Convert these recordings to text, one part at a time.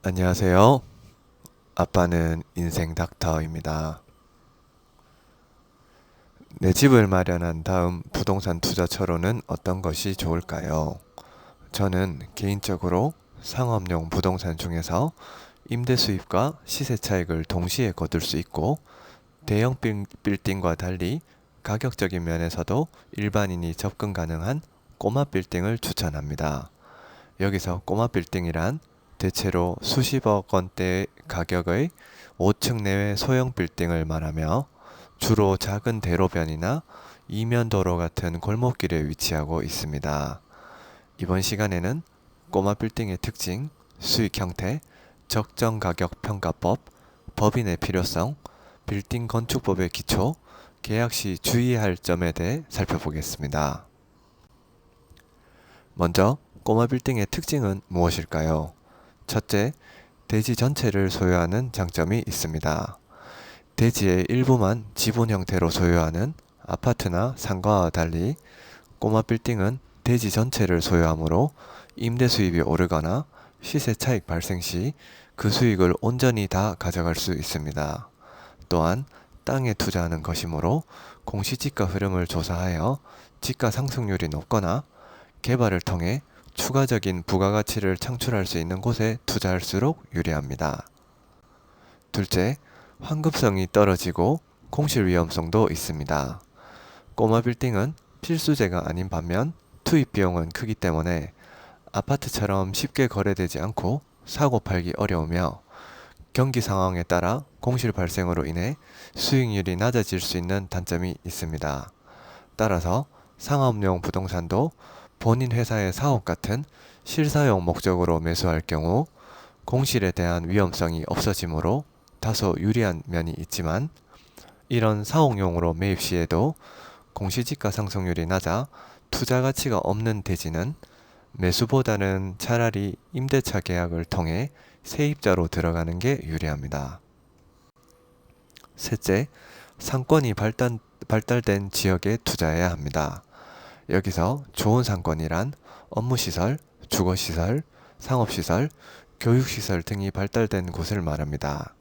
안녕하세요. 아빠는 인생 닥터입니다. 내 집을 마련한 다음 부동산 투자처로는 어떤 것이 좋을까요? 저는 개인적으로 상업용 부동산 중에서 임대 수입과 시세 차익을 동시에 거둘 수 있고 대형 빌딩과 달리 가격적인 면에서도 일반인이 접근 가능한 꼬마 빌딩을 추천합니다. 여기서 꼬마 빌딩이란 대체로 수십억 원대 가격의 5층 내외 소형 빌딩을 말하며 주로 작은 대로변이나 이면도로 같은 골목길에 위치하고 있습니다. 이번 시간에는 꼬마 빌딩의 특징, 수익 형태, 적정 가격 평가법, 법인의 필요성, 빌딩 건축법의 기초, 계약 시 주의해야 할 점에 대해 살펴보겠습니다. 먼저 꼬마 빌딩의 특징은 무엇일까요? 첫째, 대지 전체를 소유하는 장점이 있습니다. 대지의 일부만 지분 형태로 소유하는 아파트나 상가와 달리 꼬마 빌딩은 대지 전체를 소유하므로 임대 수입이 오르거나 시세 차익 발생 시 그 수익을 온전히 다 가져갈 수 있습니다. 또한 땅에 투자하는 것이므로 공시지가 흐름을 조사하여 지가 상승률이 높거나 개발을 통해 추가적인 부가가치를 창출할 수 있는 곳에 투자할수록 유리합니다. 둘째, 환급성이 떨어지고 공실 위험성도 있습니다. 꼬마 빌딩은 필수제가 아닌 반면 투입 비용은 크기 때문에 아파트처럼 쉽게 거래되지 않고 사고 팔기 어려우며 경기 상황에 따라 공실 발생으로 인해 수익률이 낮아질 수 있는 단점이 있습니다. 따라서 상업용 부동산도 본인 회사의 사업 같은 실사용 목적으로 매수할 경우 공실에 대한 위험성이 없어지므로 다소 유리한 면이 있지만 이런 사옥용으로 매입 시에도 공시지가 상승률이 낮아 투자 가치가 없는 대지는 매수보다는 차라리 임대차 계약을 통해 세입자로 들어가는 게 유리합니다. 셋째, 상권이 발달된 지역에 투자해야 합니다. 여기서 좋은 상권이란 업무시설, 주거시설, 상업시설, 교육시설 등이 발달된 곳을 말합니다.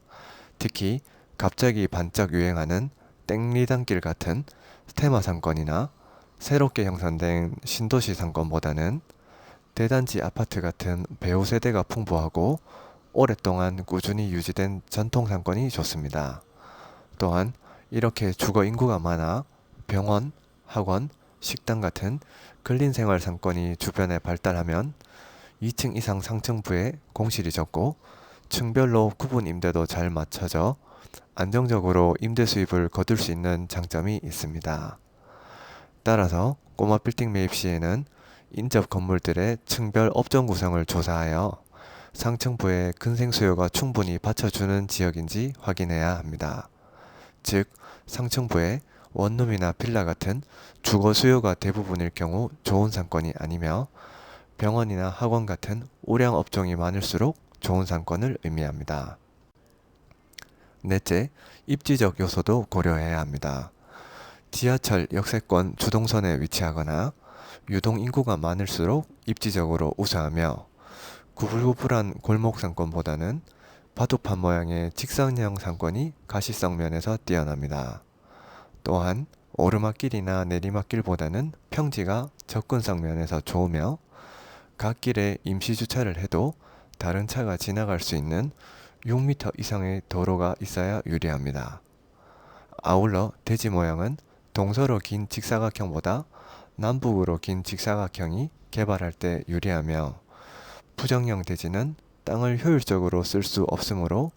특히 갑자기 반짝 유행하는 땡리단길 같은 테마 상권이나 새롭게 형성된 신도시 상권보다는 대단지 아파트 같은 배우 세대가 풍부하고 오랫동안 꾸준히 유지된 전통 상권이 좋습니다. 또한 이렇게 주거 인구가 많아 병원, 학원, 식당 같은 근린생활 상권이 주변에 발달하면 2층 이상 상층부에 공실이 적고 층별로 구분 임대도 잘 맞춰져 안정적으로 임대 수입을 거둘 수 있는 장점이 있습니다. 따라서 꼬마 빌딩 매입 시에는 인접 건물들의 층별 업종 구성을 조사하여 상층부에 근생 수요가 충분히 받쳐주는 지역인지 확인해야 합니다. 즉, 상층부에 원룸이나 빌라 같은 주거 수요가 대부분일 경우 좋은 상권이 아니며 병원이나 학원 같은 우량 업종이 많을수록 좋은 상권을 의미합니다. 넷째, 입지적 요소도 고려해야 합니다. 지하철 역세권 주동선에 위치하거나 유동 인구가 많을수록 입지적으로 우수하며 구불구불한 골목 상권보다는 바둑판 모양의 직선형 상권이 가시성 면에서 뛰어납니다. 또한 오르막길이나 내리막길보다는 평지가 접근성 면에서 좋으며 갓길에 임시 주차를 해도 다른 차가 지나갈 수 있는 6m 이상의 도로가 있어야 유리합니다. 아울러 대지 모양은 동서로 긴 직사각형보다 남북으로 긴 직사각형이 개발할 때 유리하며 부정형 대지는 땅을 효율적으로 쓸 수 없으므로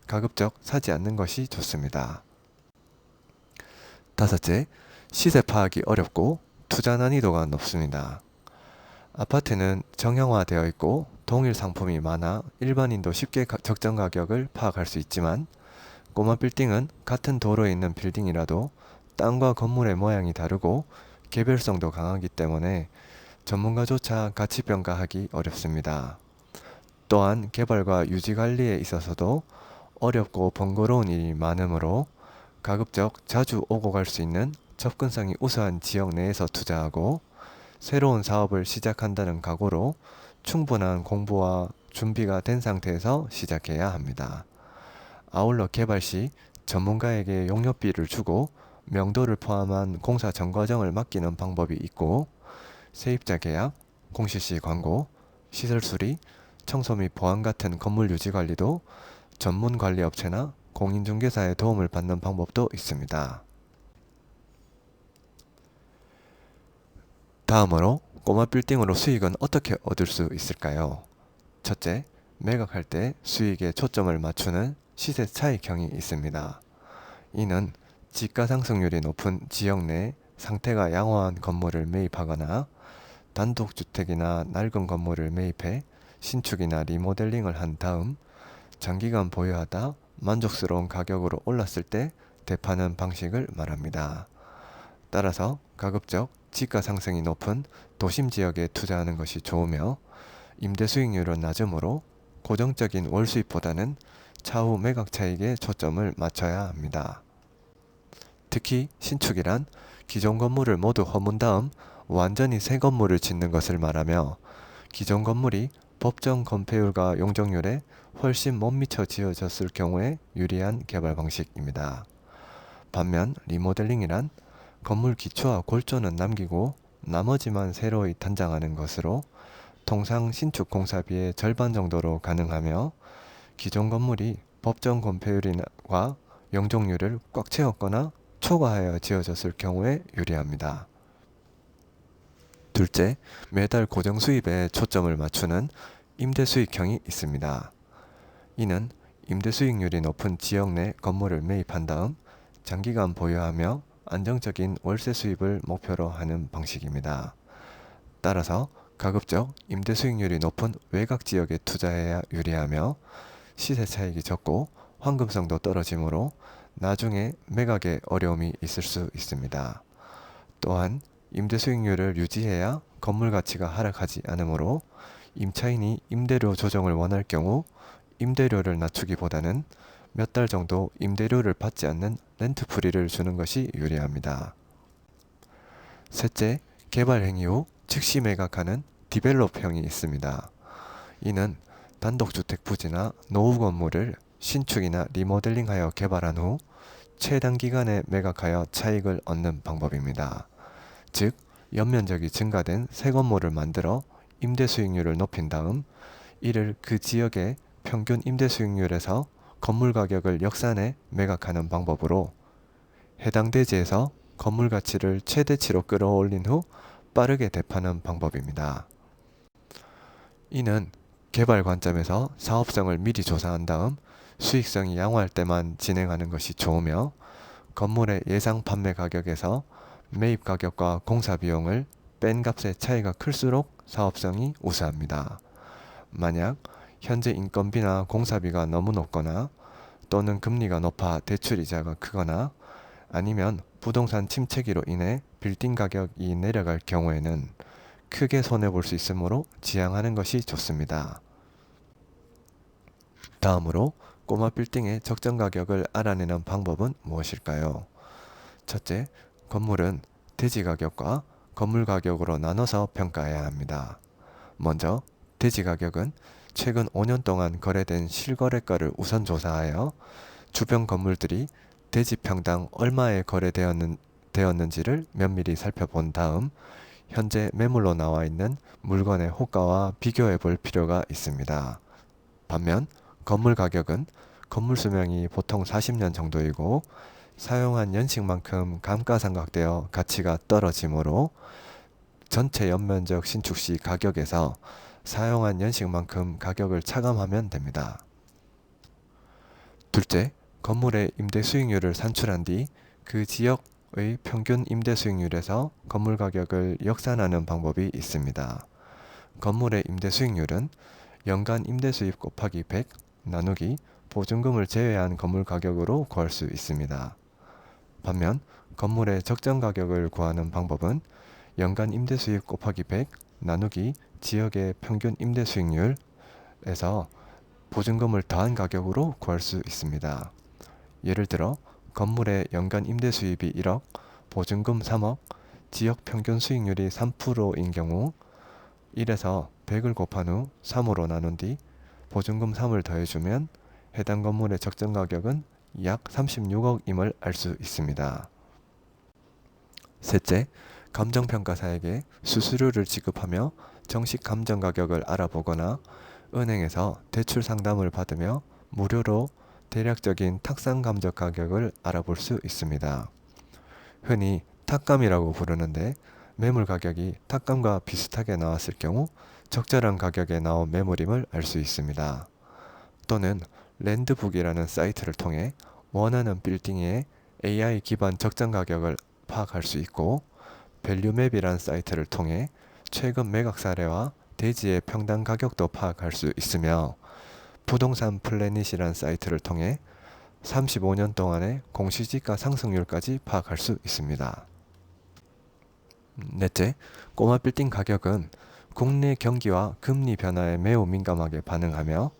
가급적 사지 않는 것이 좋습니다. 다섯째, 시세 파악이 어렵고 투자 난이도가 높습니다. 아파트는 정형화되어 있고 동일 상품이 많아 일반인도 쉽게 적정 가격을 파악할 수 있지만 꼬마 빌딩은 같은 도로에 있는 빌딩이라도 땅과 건물의 모양이 다르고 개별성도 강하기 때문에 전문가조차 가치 평가하기 어렵습니다. 또한 개발과 유지 관리에 있어서도 어렵고 번거로운 일이 많으므로 가급적 자주 오고 갈 수 있는 접근성이 우수한 지역 내에서 투자하고 새로운 사업을 시작한다는 각오로 충분한 공부와 준비가 된 상태에서 시작해야 합니다. 아울러 개발 시 전문가에게 용역비를 주고 명도를 포함한 공사 전 과정을 맡기는 방법이 있고, 세입자 계약, 공실시 광고, 시설 수리, 청소 및 보안 같은 건물 유지 관리도 전문 관리 업체나 공인중개사의 도움을 받는 방법도 있습니다. 다음으로 꼬마 빌딩으로 수익은 어떻게 얻을 수 있을까요? 첫째, 매각할 때 수익에 초점을 맞추는 시세 차익형이 있습니다. 이는 지가 상승률이 높은 지역 내 상태가 양호한 건물을 매입하거나 단독주택이나 낡은 건물을 매입해 신축이나 리모델링을 한 다음 장기간 보유하다 만족스러운 가격으로 올랐을 때 대파는 방식을 말합니다. 따라서 가급적 지가 상승이 높은 도심 지역에 투자하는 것이 좋으며, 임대 수익률은 낮으므로 고정적인 월 수입보다는 차후 매각 차익에 초점을 맞춰야 합니다. 특히 신축이란 기존 건물을 모두 허문 다음 완전히 새 건물을 짓는 것을 말하며, 기존 건물이 법정 건폐율과 용적률에 훨씬 못 미쳐 지어졌을 경우에 유리한 개발 방식입니다. 반면 리모델링이란 건물 기초와 골조는 남기고 나머지만 새로이 단장하는 것으로 통상 신축 공사비의 절반 정도로 가능하며, 기존 건물이 법정 건폐율과 용적률을 꽉 채웠거나 초과하여 지어졌을 경우에 유리합니다. 둘째, 매달 고정 수입에 초점을 맞추는 임대 수익형이 있습니다. 이는 임대 수익률이 높은 지역 내 건물을 매입한 다음 장기간 보유하며 안정적인 월세 수입을 목표로 하는 방식입니다. 따라서 가급적 임대 수익률이 높은 외곽 지역에 투자해야 유리하며, 시세 차익이 적고 황금성도 떨어지므로 나중에 매각에 어려움이 있을 수 있습니다. 또한 임대 수익률을 유지해야 건물 가치가 하락하지 않으므로 임차인이 임대료 조정을 원할 경우 임대료를 낮추기보다는 몇 달 정도 임대료를 받지 않는 렌트 프리를 주는 것이 유리합니다. 셋째, 개발 행위 후 즉시 매각하는 디벨롭형이 있습니다. 이는 단독주택 부지나 노후 건물을 신축이나 리모델링하여 개발한 후 최단기간에 매각하여 차익을 얻는 방법입니다. 즉, 연면적이 증가된 새 건물을 만들어 임대 수익률을 높인 다음 이를 그 지역의 평균 임대 수익률에서 건물 가격을 역산해 매각하는 방법으로 해당 대지에서 건물 가치를 최대치로 끌어올린 후 빠르게 되파는 방법입니다. 이는 개발 관점에서 사업성을 미리 조사한 다음 수익성이 양호할 때만 진행하는 것이 좋으며, 건물의 예상 판매 가격에서 매입 가격과 공사 비용을 뺀 값의 차이가 클수록 사업성이 우수합니다. 만약 현재 인건비나 공사비가 너무 높거나 또는 금리가 높아 대출이자가 크거나 아니면 부동산 침체기로 인해 빌딩 가격이 내려갈 경우에는 크게 손해볼 수 있으므로 지양하는 것이 좋습니다. 다음으로 꼬마 빌딩의 적정 가격을 알아내는 방법은 무엇일까요? 첫째, 건물은 대지 가격과 건물 가격으로 나눠서 평가해야 합니다. 먼저 대지 가격은 최근 5년 동안 거래된 실거래가를 우선 조사하여 주변 건물들이 대지 평당 얼마에 거래되었는지를 면밀히 살펴본 다음 현재 매물로 나와 있는 물건의 호가와 비교해 볼 필요가 있습니다. 반면 건물 가격은 건물 수명이 보통 40년 정도이고 사용한 연식만큼 감가상각되어 가치가 떨어지므로 전체 연면적 신축 시 가격에서 사용한 연식만큼 가격을 차감하면 됩니다. 둘째, 건물의 임대 수익률을 산출한 뒤 그 지역의 평균 임대 수익률에서 건물 가격을 역산하는 방법이 있습니다. 건물의 임대 수익률은 연간 임대 수입 곱하기 100 나누기 보증금을 제외한 건물 가격으로 구할 수 있습니다. 반면 건물의 적정 가격을 구하는 방법은 연간 임대 수입 곱하기 100 나누기 지역의 평균 임대 수익률에서 보증금을 더한 가격으로 구할 수 있습니다. 예를 들어 건물의 연간 임대 수입이 1억, 보증금 3억, 지역 평균 수익률이 3%인 경우 1에서 100을 곱한 후 3으로 나눈 뒤 보증금 3을 더해주면 해당 건물의 적정 가격은 약 36억임을 알 수 있습니다. 셋째, 감정평가사에게 수수료를 지급하며 정식 감정 가격을 알아보거나 은행에서 대출 상담을 받으며 무료로 대략적인 탁상 감정 가격을 알아볼 수 있습니다. 흔히 탁감이라고 부르는데 매물 가격이 탁감과 비슷하게 나왔을 경우 적절한 가격에 나온 매물임을 알 수 있습니다. 또는 랜드북이라는 사이트를 통해 원하는 빌딩의 AI 기반 적정 가격을 파악할 수 있고 밸류맵이라는 사이트를 통해 최근 매각 사례와 대지의 평당 가격도 파악할 수 있으며 부동산 플래닛이라는 사이트를 통해 35년 동안의 공시지가 상승률까지 파악할 수 있습니다. 넷째, 꼬마 빌딩 가격은 국내 경기와 금리 변화에 매우 민감하게 반응하며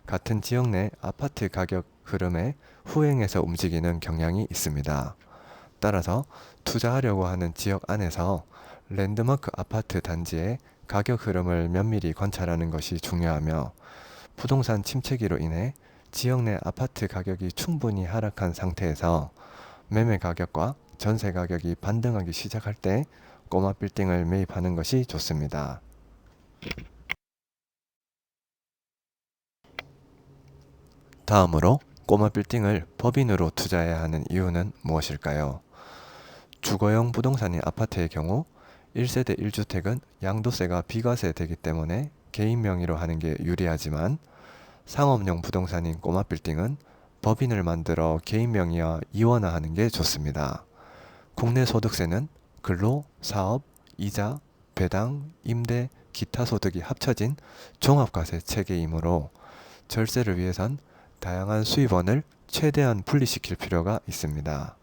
같은 지역 내 아파트 가격 흐름에 후행해서 움직이는 경향이 있습니다. 따라서 투자하려고 하는 지역 안에서 랜드마크 아파트 단지의 가격 흐름을 면밀히 관찰하는 것이 중요하며 부동산 침체기로 인해 지역 내 아파트 가격이 충분히 하락한 상태에서 매매 가격과 전세 가격이 반등하기 시작할 때 꼬마 빌딩을 매입하는 것이 좋습니다. 다음으로 꼬마 빌딩을 법인으로 투자해야 하는 이유는 무엇일까요? 주거용 부동산인 아파트의 경우 1세대 1주택은 양도세가 비과세되기 때문에 개인 명의로 하는 게 유리하지만 상업용 부동산인 꼬마 빌딩은 법인을 만들어 개인 명의와 이원화하는 게 좋습니다. 국내 소득세는 근로, 사업, 이자, 배당, 임대, 기타 소득이 합쳐진 종합과세 체계이므로 절세를 위해선 다양한 수입원을 최대한 분리시킬 필요가 있습니다.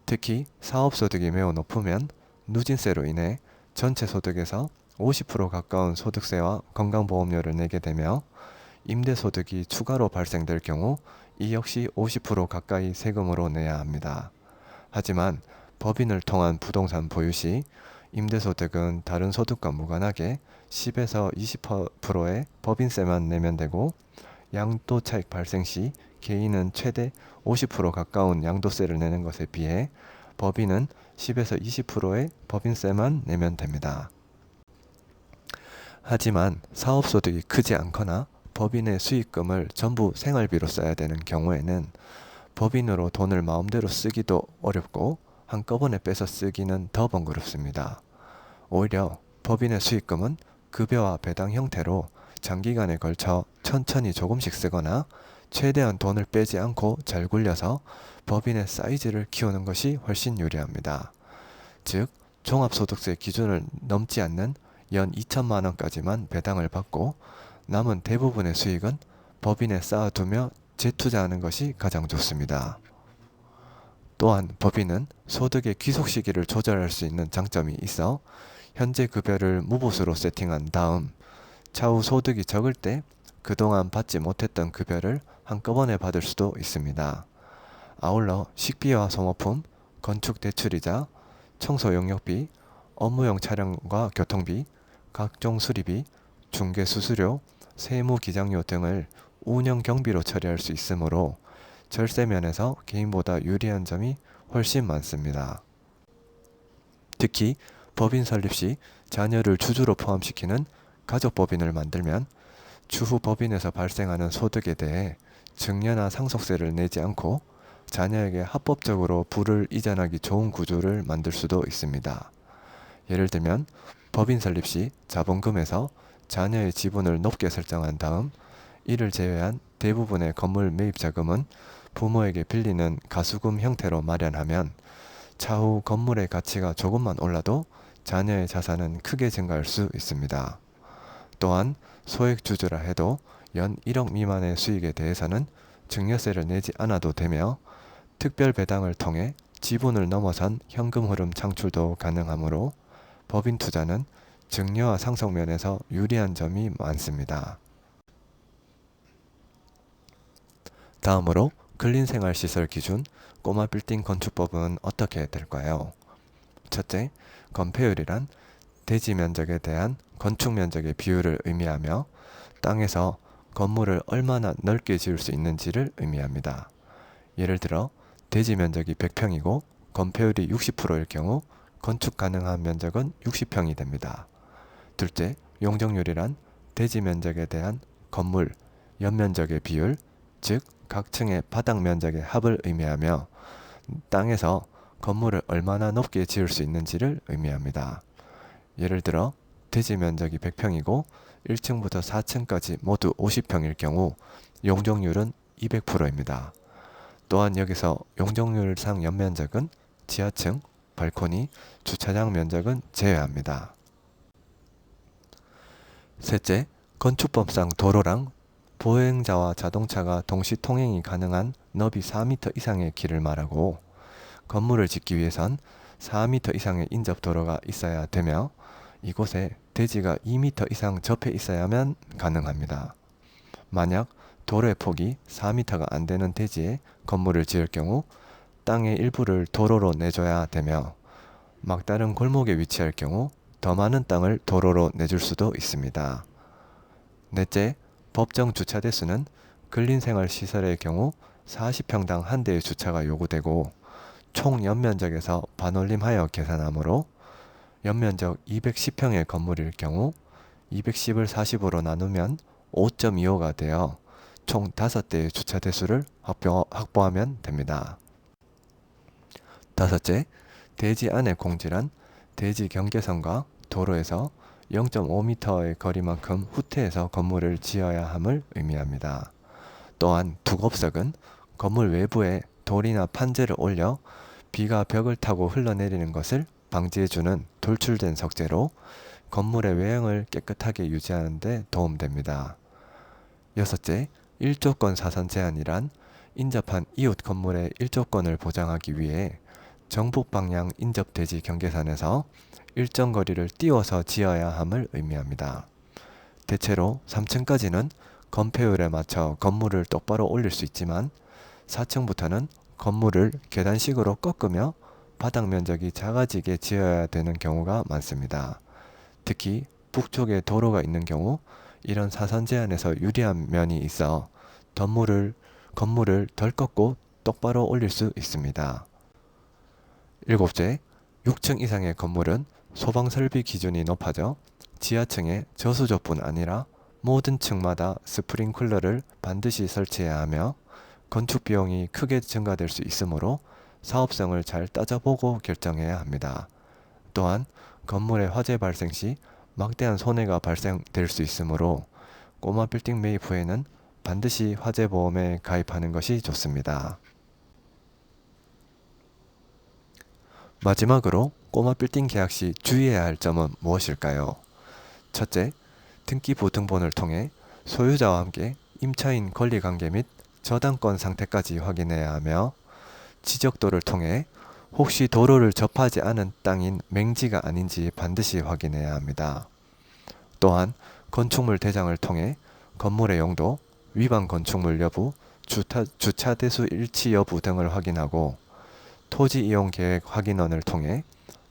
특히 사업소득이 매우 높으면 누진세로 인해 전체 소득에서 50% 가까운 소득세와 건강보험료를 내게 되며 임대소득이 추가로 발생될 경우 이 역시 50% 가까이 세금으로 내야 합니다. 하지만 법인을 통한 부동산 보유 시 임대소득은 다른 소득과 무관하게 10에서 20%의 법인세만 내면 되고 양도 차익 발생 시 개인은 최대 50% 가까운 양도세를 내는 것에 비해 법인은 10에서 20%의 법인세만 내면 됩니다. 하지만 사업소득이 크지 않거나 법인의 수익금을 전부 생활비로 써야 되는 경우에는 법인으로 돈을 마음대로 쓰기도 어렵고 한꺼번에 빼서 쓰기는 더 번거롭습니다. 오히려 법인의 수익금은 급여와 배당 형태로 장기간에 걸쳐 천천히 조금씩 쓰거나 최대한 돈을 빼지 않고 잘 굴려서 법인의 사이즈를 키우는 것이 훨씬 유리합니다. 즉, 종합소득세 기준을 넘지 않는 연 2천만 원까지만 배당을 받고 남은 대부분의 수익은 법인에 쌓아두며 재투자하는 것이 가장 좋습니다. 또한 법인은 소득의 귀속 시기를 조절할 수 있는 장점이 있어 현재 급여를 무보수로 세팅한 다음 차후 소득이 적을 때 그동안 받지 못했던 급여를 한꺼번에 받을 수도 있습니다. 아울러 식비와 소모품, 건축 대출이자, 청소 용역비, 업무용 차량과 교통비, 각종 수리비, 중개 수수료, 세무 기장료 등을 운영 경비로 처리할 수 있으므로 절세 면에서 개인보다 유리한 점이 훨씬 많습니다. 특히 법인 설립 시 자녀를 주주로 포함시키는 가족법인을 만들면 추후 법인에서 발생하는 소득에 대해 증여나 상속세를 내지 않고 자녀에게 합법적으로 부를 이전하기 좋은 구조를 만들 수도 있습니다. 예를 들면 법인 설립 시 자본금에서 자녀의 지분을 높게 설정한 다음 이를 제외한 대부분의 건물 매입 자금은 부모에게 빌리는 가수금 형태로 마련하면 차후 건물의 가치가 조금만 올라도 자녀의 자산은 크게 증가할 수 있습니다. 또한 소액주주라 해도 연 1억 미만의 수익에 대해서는 증여세를 내지 않아도 되며 특별 배당을 통해 지분을 넘어선 현금 흐름 창출도 가능하므로 법인 투자는 증여와 상속 면에서 유리한 점이 많습니다. 다음으로 근린생활시설 기준 꼬마 빌딩 건축법은 어떻게 될까요? 첫째, 건폐율이란 대지 면적에 대한 건축 면적의 비율을 의미하며 땅에서 건물을 얼마나 넓게 지을 수 있는지를 의미합니다. 예를 들어 대지 면적이 100평이고 건폐율이 60%일 경우 건축 가능한 면적은 60평이 됩니다. 둘째, 용적률이란 대지 면적에 대한 건물 연면적의 비율, 즉 각 층의 바닥 면적의 합을 의미하며 땅에서 건물을 얼마나 높게 지을 수 있는지를 의미합니다. 예를 들어 대지 면적이 100평이고 1층부터 4층까지 모두 50평일 경우 용적률은 200%입니다. 또한 여기서 용적률상 연면적은 지하층, 발코니, 주차장 면적은 제외합니다. 셋째, 건축법상 도로랑 보행자와 자동차가 동시 통행이 가능한 너비 4m 이상의 길을 말하고 건물을 짓기 위해선 4m 이상의 인접 도로가 있어야 되며 이곳에 대지가 2m 이상 접해 있어야만 가능합니다. 만약 도로의 폭이 4m가 안 되는 대지에 건물을 지을 경우 땅의 일부를 도로로 내줘야 되며 막다른 골목에 위치할 경우 더 많은 땅을 도로로 내줄 수도 있습니다. 넷째, 법정 주차 대수는 근린생활시설의 경우 40평당 한 대의 주차가 요구되고 총 연면적에서 반올림하여 계산하므로 연면적 210평의 건물일 경우 210을 40으로 나누면 5.25가 되어 총 5대의 주차 대수를 확보하면 됩니다. 다섯째, 대지 안의 공지란 대지 경계선과 도로에서 0.5m의 거리만큼 후퇴해서 건물을 지어야 함을 의미합니다. 또한 두곱석은 건물 외부에 돌이나 판재를 올려 비가 벽을 타고 흘러내리는 것을 방지해주는 돌출된 석재로 건물의 외형을 깨끗하게 유지하는 데 도움됩니다. 여섯째, 일조권 사선 제한이란 인접한 이웃 건물의 일조권을 보장하기 위해 정북 방향 인접 대지 경계선에서 일정 거리를 띄워서 지어야 함을 의미합니다. 대체로 3층까지는 건폐율에 맞춰 건물을 똑바로 올릴 수 있지만 4층부터는 건물을 계단식으로 꺾으며 바닥 면적이 작아지게 지어야 되는 경우가 많습니다. 특히 북쪽에 도로가 있는 경우 이런 사선 제한에서 유리한 면이 있어 건물을 덜 꺾고 똑바로 올릴 수 있습니다. 일곱째, 6층 이상의 건물은 소방 설비 기준이 높아져 지하층에 저수조뿐 아니라 모든 층마다 스프링클러를 반드시 설치해야 하며 건축 비용이 크게 증가될 수 있으므로 사업성을 잘 따져보고 결정해야 합니다. 또한 건물의 화재 발생 시 막대한 손해가 발생될 수 있으므로 꼬마 빌딩 매입 후에는 반드시 화재 보험에 가입하는 것이 좋습니다. 마지막으로 꼬마 빌딩 계약 시 주의해야 할 점은 무엇일까요? 첫째, 등기부 등본을 통해 소유자와 함께 임차인 권리관계 및 저당권 상태까지 확인해야 하며 지적도를 통해 혹시 도로를 접하지 않은 땅인 맹지가 아닌지 반드시 확인해야 합니다. 또한 건축물 대장을 통해 건물의 용도, 위반 건축물 여부, 주차 대수 일치 여부 등을 확인하고 토지 이용 계획 확인원을 통해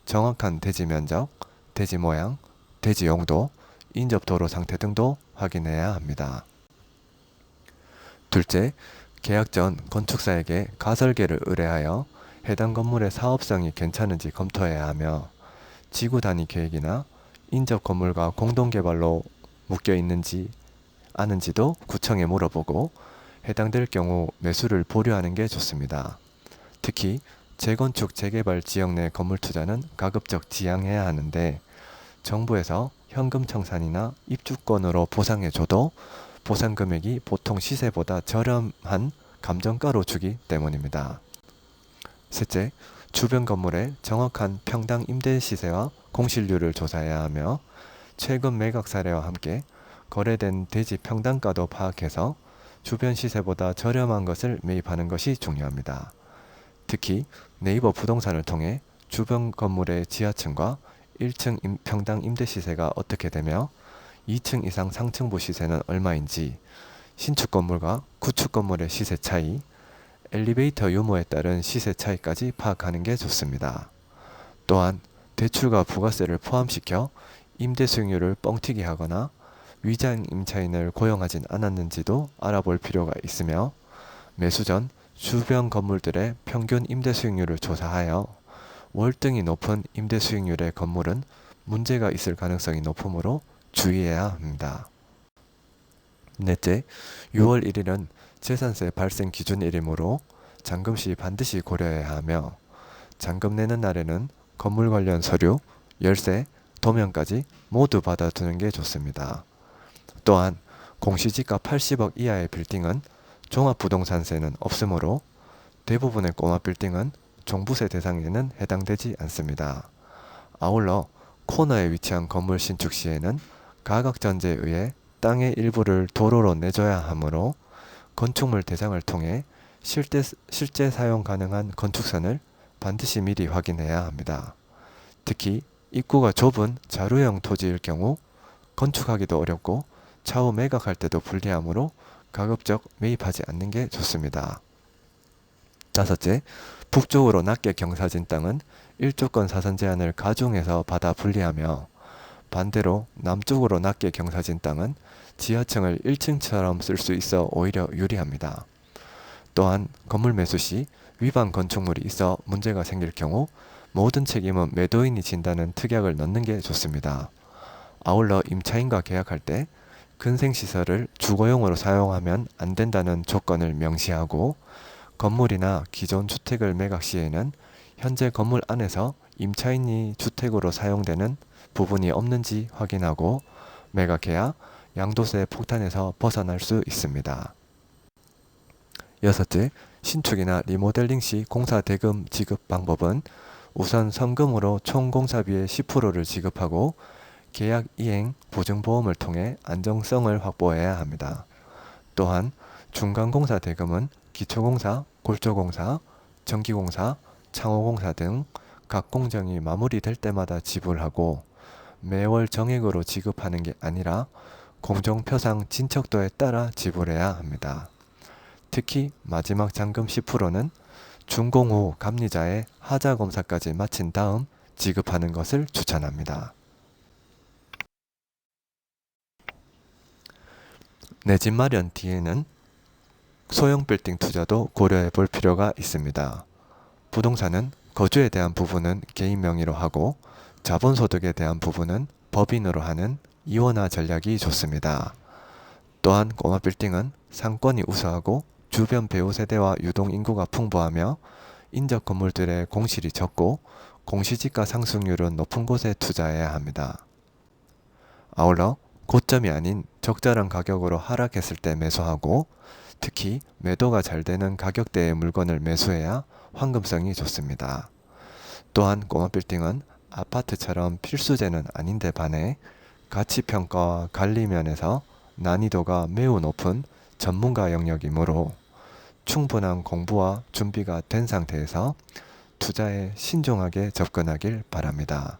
정확한 대지 면적, 대지 모양, 대지 용도, 인접 도로 상태 등도 확인해야 합니다. 둘째, 계약 전 건축사에게 가설계를 의뢰하여 해당 건물의 사업성이 괜찮은지 검토해야 하며 지구 단위 계획이나 인접 건물과 공동개발로 묶여 있는지 아는지도 구청에 물어보고 해당될 경우 매수를 보류하는 게 좋습니다. 특히 재건축 재개발 지역 내 건물 투자는 가급적 지양해야 하는데 정부에서 현금 청산이나 입주권으로 보상해줘도 보상 금액이 보통 시세보다 저렴한 감정가로 주기 때문입니다. 셋째, 주변 건물의 정확한 평당 임대 시세와 공실률을 조사해야 하며 최근 매각 사례와 함께 거래된 대지 평당가도 파악해서 주변 시세보다 저렴한 것을 매입하는 것이 중요합니다. 특히 네이버 부동산을 통해 주변 건물의 지하층과 1층 평당 임대 시세가 어떻게 되며 2층 이상 상층부 시세는 얼마인지, 신축 건물과 구축 건물의 시세 차이, 엘리베이터 유무에 따른 시세 차이까지 파악하는 게 좋습니다. 또한 대출과 부가세를 포함시켜 임대 수익률을 뻥튀기 하거나 위장 임차인을 고용하진 않았는지도 알아볼 필요가 있으며 매수 전 주변 건물들의 평균 임대 수익률을 조사하여 월등히 높은 임대 수익률의 건물은 문제가 있을 가능성이 높으므로 주의해야 합니다. 넷째, 6월 1일은 재산세 발생 기준일이므로 잔금 시 반드시 고려해야 하며 잔금 내는 날에는 건물 관련 서류, 열쇠, 도면까지 모두 받아두는 게 좋습니다. 또한 공시지가 80억 이하의 빌딩은 종합부동산세는 없으므로 대부분의 꼬마 빌딩은 종부세 대상에는 해당되지 않습니다. 아울러 코너에 위치한 건물 신축 시에는 가각전제에 의해 땅의 일부를 도로로 내줘야 하므로 건축물 대장을 통해 실제 사용 가능한 건축선을 반드시 미리 확인해야 합니다. 특히 입구가 좁은 자루형 토지일 경우 건축하기도 어렵고 차후 매각할 때도 불리하므로 가급적 매입하지 않는 게 좋습니다. 다섯째, 북쪽으로 낮게 경사진 땅은 일조권 사선 제한을 가중해서 받아 분리하며 반대로 남쪽으로 낮게 경사진 땅은 지하층을 1층처럼 쓸 수 있어 오히려 유리합니다. 또한 건물 매수 시 위반 건축물이 있어 문제가 생길 경우 모든 책임은 매도인이 진다는 특약을 넣는 게 좋습니다. 아울러 임차인과 계약할 때 근생시설을 주거용으로 사용하면 안 된다는 조건을 명시하고 건물이나 기존 주택을 매각 시에는 현재 건물 안에서 임차인이 주택으로 사용되는 부분이 없는지 확인하고 매각해야 양도세 폭탄에서 벗어날 수 있습니다. 여섯째, 신축이나 리모델링 시 공사 대금 지급 방법은 우선 성금으로 총 공사비의 10%를 지급하고 계약 이행 보증보험을 통해 안정성을 확보해야 합니다. 또한 중간공사 대금은 기초공사, 골조공사, 전기공사, 창호공사 등 각 공정이 마무리될 때마다 지불하고 매월 정액으로 지급하는 게 아니라 공정표상 진척도에 따라 지불해야 합니다. 특히 마지막 잔금 10%는 준공 후 감리자의 하자 검사까지 마친 다음 지급하는 것을 추천합니다. 내 집 마련 뒤에는 소형 빌딩 투자도 고려해 볼 필요가 있습니다. 부동산은 거주에 대한 부분은 개인 명의로 하고 자본소득에 대한 부분은 법인으로 하는 이원화 전략이 좋습니다. 또한 꼬마 빌딩은 상권이 우수하고 주변 배우 세대와 유동 인구가 풍부하며 인접 건물들의 공실이 적고 공시지가 상승률은 높은 곳에 투자해야 합니다. 아울러 고점이 아닌 적절한 가격으로 하락했을 때 매수하고 특히 매도가 잘 되는 가격대의 물건을 매수해야 환금성이 좋습니다. 또한 꼬마 빌딩은 아파트처럼 필수제는 아닌데 반해 가치평가와 관리 면에서 난이도가 매우 높은 전문가 영역이므로 충분한 공부와 준비가 된 상태에서 투자에 신중하게 접근하길 바랍니다.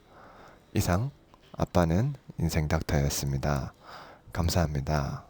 이상 아빠는 인생 닥터였습니다. 감사합니다.